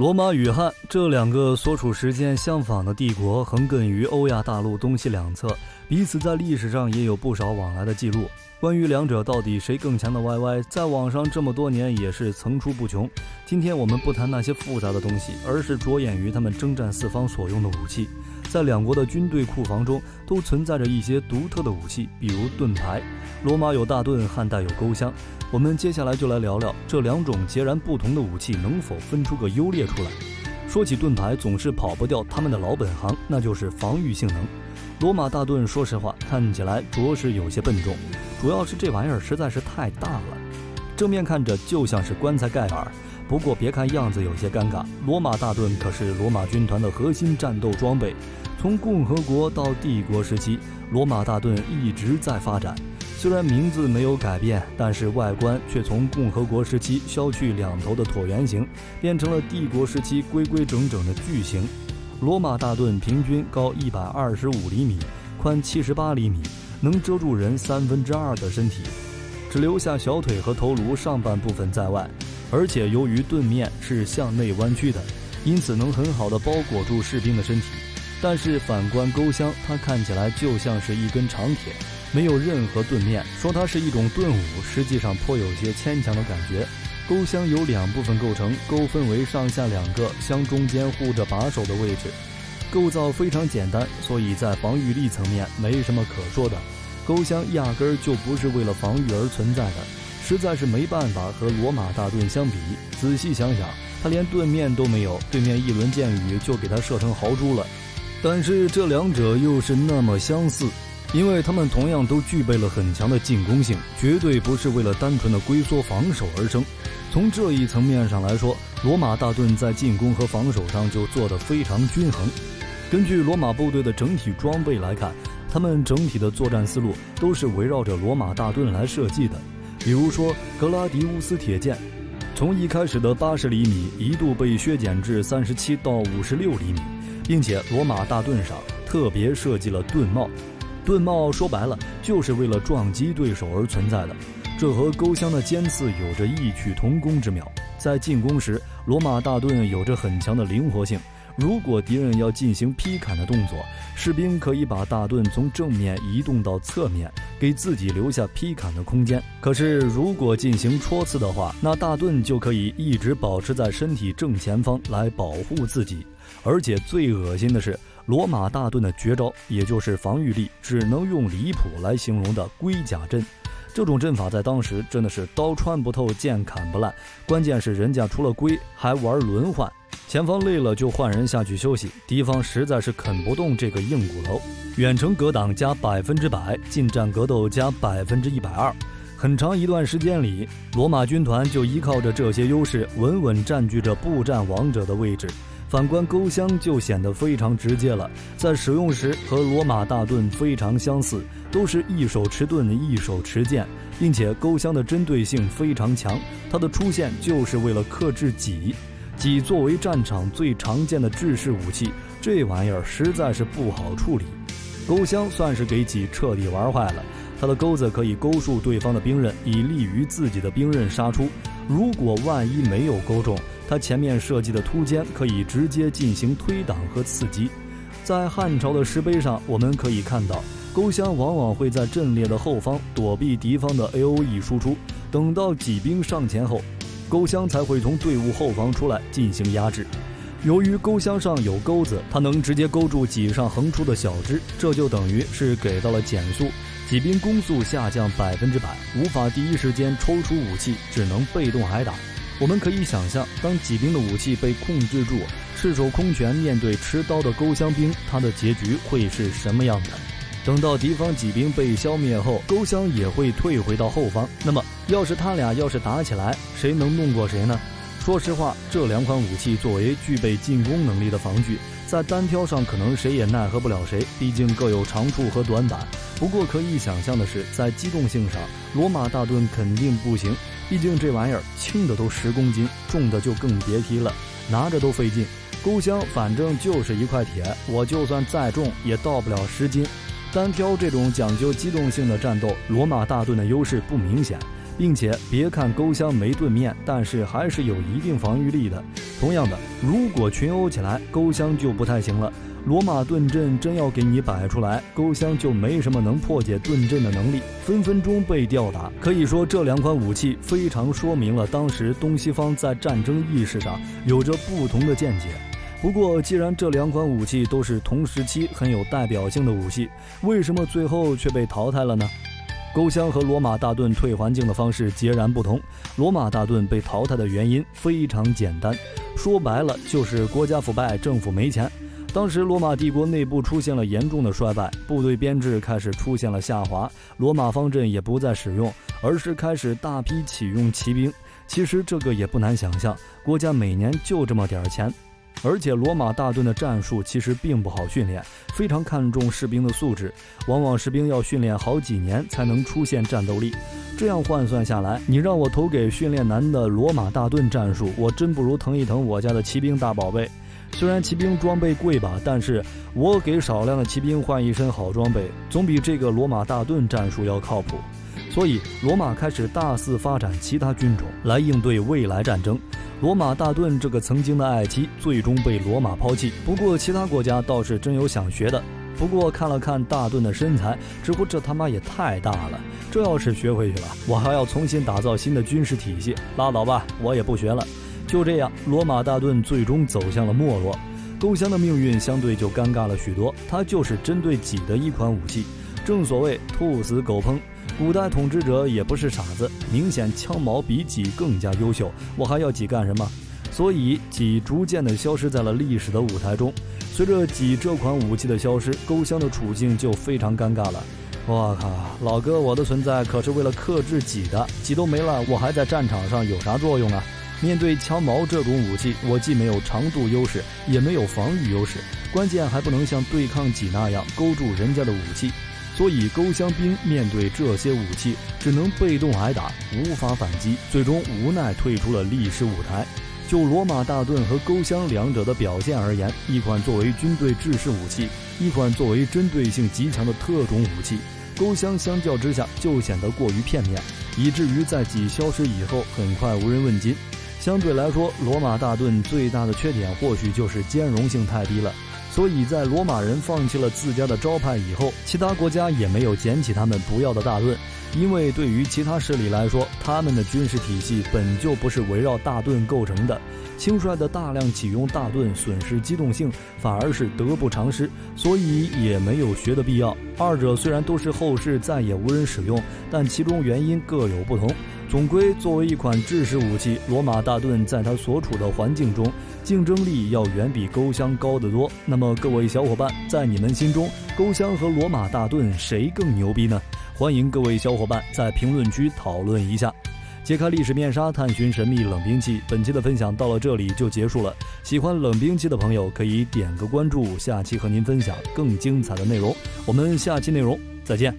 罗马与汉这两个所处时间相仿的帝国，横亘于欧亚大陆东西两侧，彼此在历史上也有不少往来的记录。关于两者到底谁更强的 YY， 在网上这么多年也是层出不穷。今天我们不谈那些复杂的东西，而是着眼于他们征战四方所用的武器。在两国的军队库房中都存在着一些独特的武器，比如盾牌。罗马有大盾，汉代有钩箱。我们接下来就来聊聊这两种截然不同的武器能否分出个优劣出来。说起盾牌，总是跑不掉他们的老本行，那就是防御性能。罗马大盾说实话看起来着实有些笨重，主要是这玩意儿实在是太大了，正面看着就像是棺材盖儿。不过别看样子有些尴尬，罗马大盾可是罗马军团的核心战斗装备。从共和国到帝国时期，罗马大盾一直在发展。虽然名字没有改变，但是外观却从共和国时期削去两头的椭圆形，变成了帝国时期规规整整的矩形。罗马大盾平均高125厘米，宽78厘米，能遮住人2/3的身体，只留下小腿和头颅上半部分在外。而且由于盾面是向内弯曲的，因此能很好的包裹住士兵的身体。但是反观钩箱，它看起来就像是一根长铁，没有任何盾面，说它是一种盾武，实际上颇有些牵强的感觉。钩箱由两部分构成，钩分为上下两个，相中间护着把手的位置，构造非常简单，所以在防御力层面没什么可说的。钩箱压根儿就不是为了防御而存在的，实在是没办法和罗马大盾相比。仔细想想，它连盾面都没有，对面一轮箭雨就给它射成豪猪了。但是这两者又是那么相似，因为他们同样都具备了很强的进攻性，绝对不是为了单纯的龟缩防守而生。从这一层面上来说，罗马大盾在进攻和防守上就做得非常均衡。根据罗马部队的整体装备来看，他们整体的作战思路都是围绕着罗马大盾来设计的。比如说格拉迪乌斯铁剑，从一开始的80厘米一度被削减至37到56厘米，并且罗马大盾上特别设计了盾帽。盾帽说白了就是为了撞击对手而存在的，这和钩箱的尖刺有着异曲同工之妙。在进攻时，罗马大盾有着很强的灵活性，如果敌人要进行劈砍的动作，士兵可以把大盾从正面移动到侧面，给自己留下劈砍的空间。可是如果进行戳刺的话，那大盾就可以一直保持在身体正前方来保护自己。而且最恶心的是，罗马大盾的绝招，也就是防御力只能用离谱来形容的龟甲阵。这种阵法在当时真的是刀穿不透，剑砍不烂，关键是人家除了龟还玩轮换，前方累了就换人下去休息，敌方实在是啃不动这个硬骨头。远程格挡加100%，近战格斗加120%。很长一段时间里，罗马军团就依靠着这些优势，稳稳占据着步战王者的位置。反观钩箱就显得非常直接了，在使用时和罗马大盾非常相似，都是一手持盾一手持剑，并且钩箱的针对性非常强，它的出现就是为了克制戟。戟作为战场最常见的制式武器，这玩意儿实在是不好处理。钩箱算是给戟彻底玩坏了，它的钩子可以勾住对方的兵刃，以利于自己的兵刃杀出。如果万一没有勾中，它前面设计的凸尖可以直接进行推挡和刺击。在汉朝的石碑上，我们可以看到钩箱往往会在阵列的后方躲避敌方的 AOE 输出，等到戟兵上前后，钩箱才会从队伍后方出来进行压制。由于钩箱上有钩子，它能直接勾住戟上横出的小枝，这就等于是给到了减速，戟兵攻速下降100%，无法第一时间抽出武器，只能被动挨打。我们可以想象，当戟兵的武器被控制住，赤手空拳面对持刀的钩箱兵，他的结局会是什么样的？等到敌方戟兵被消灭后，钩箱也会退回到后方。那么要是他俩打起来，谁能弄过谁呢？说实话，这两款武器作为具备进攻能力的防具，在单挑上可能谁也奈何不了谁，毕竟各有长处和短板。不过可以想象的是，在机动性上，罗马大盾肯定不行，毕竟这玩意儿轻的都10公斤，重的就更别提了，拿着都费劲。钩箱反正就是一块铁，我就算再重也到不了10斤。单挑这种讲究机动性的战斗，罗马大盾的优势不明显，并且别看勾襄没盾面，但是还是有一定防御力的。同样的，如果群殴起来，勾襄就不太行了。罗马盾阵真要给你摆出来，勾襄就没什么能破解盾阵的能力，分分钟被吊打。可以说这两款武器非常说明了当时东西方在战争意识上有着不同的见解。不过既然这两款武器都是同时期很有代表性的武器，为什么最后却被淘汰了呢？勾襄和罗马大盾退环境的方式截然不同。罗马大盾被淘汰的原因非常简单，说白了就是国家腐败，政府没钱。当时罗马帝国内部出现了严重的衰败，部队编制开始出现了下滑，罗马方阵也不再使用，而是开始大批启用骑兵。其实这个也不难想象，国家每年就这么点钱。而且罗马大盾的战术其实并不好训练，非常看重士兵的素质，往往士兵要训练好几年才能出现战斗力。这样换算下来，你让我投给训练难的罗马大盾战术，我真不如疼一疼我家的骑兵大宝贝。虽然骑兵装备贵吧，但是我给少量的骑兵换一身好装备，总比这个罗马大盾战术要靠谱。所以罗马开始大肆发展其他军种来应对未来战争。罗马大盾这个曾经的爱妻最终被罗马抛弃，不过其他国家倒是真有想学的。不过看了看大盾的身材，直呼这他妈也太大了，这要是学回去了，我还要重新打造新的军事体系，拉倒吧，我也不学了。就这样，罗马大盾最终走向了没落。勾襄的命运相对就尴尬了许多，它就是针对己的一款武器。正所谓兔死狗烹，古代统治者也不是傻子，明显枪矛比戟更加优秀，我还要戟干什么？所以戟逐渐地消失在了历史的舞台中。随着戟这款武器的消失，勾襄的处境就非常尴尬了。我靠，老哥，我的存在可是为了克制戟的，戟都没了，我还在战场上有啥作用啊？面对枪矛这种武器，我既没有长度优势，也没有防御优势，关键还不能像对抗戟那样勾住人家的武器。所以勾襄兵面对这些武器，只能被动挨打，无法反击，最终无奈退出了历史舞台。就罗马大盾和勾襄两者的表现而言，一款作为军队制式武器，一款作为针对性极强的特种武器，勾襄相较之下就显得过于片面，以至于在戟消失以后很快无人问津。相对来说，罗马大盾最大的缺点或许就是兼容性太低了。所以在罗马人放弃了自家的招牌以后，其他国家也没有捡起他们不要的大盾，因为对于其他势力来说，他们的军事体系本就不是围绕大盾构成的，轻率的大量启用大盾损失机动性，反而是得不偿失，所以也没有学的必要。二者虽然都是后世再也无人使用，但其中原因各有不同。总归作为一款制式武器，罗马大盾在它所处的环境中竞争力要远比勾襄高得多。那么各位小伙伴，在你们心中，勾襄和罗马大盾谁更牛逼呢？欢迎各位小伙伴在评论区讨论一下。揭开历史面纱，探寻神秘冷兵器，本期的分享到了这里就结束了。喜欢冷兵器的朋友可以点个关注，下期和您分享更精彩的内容。我们下期内容再见。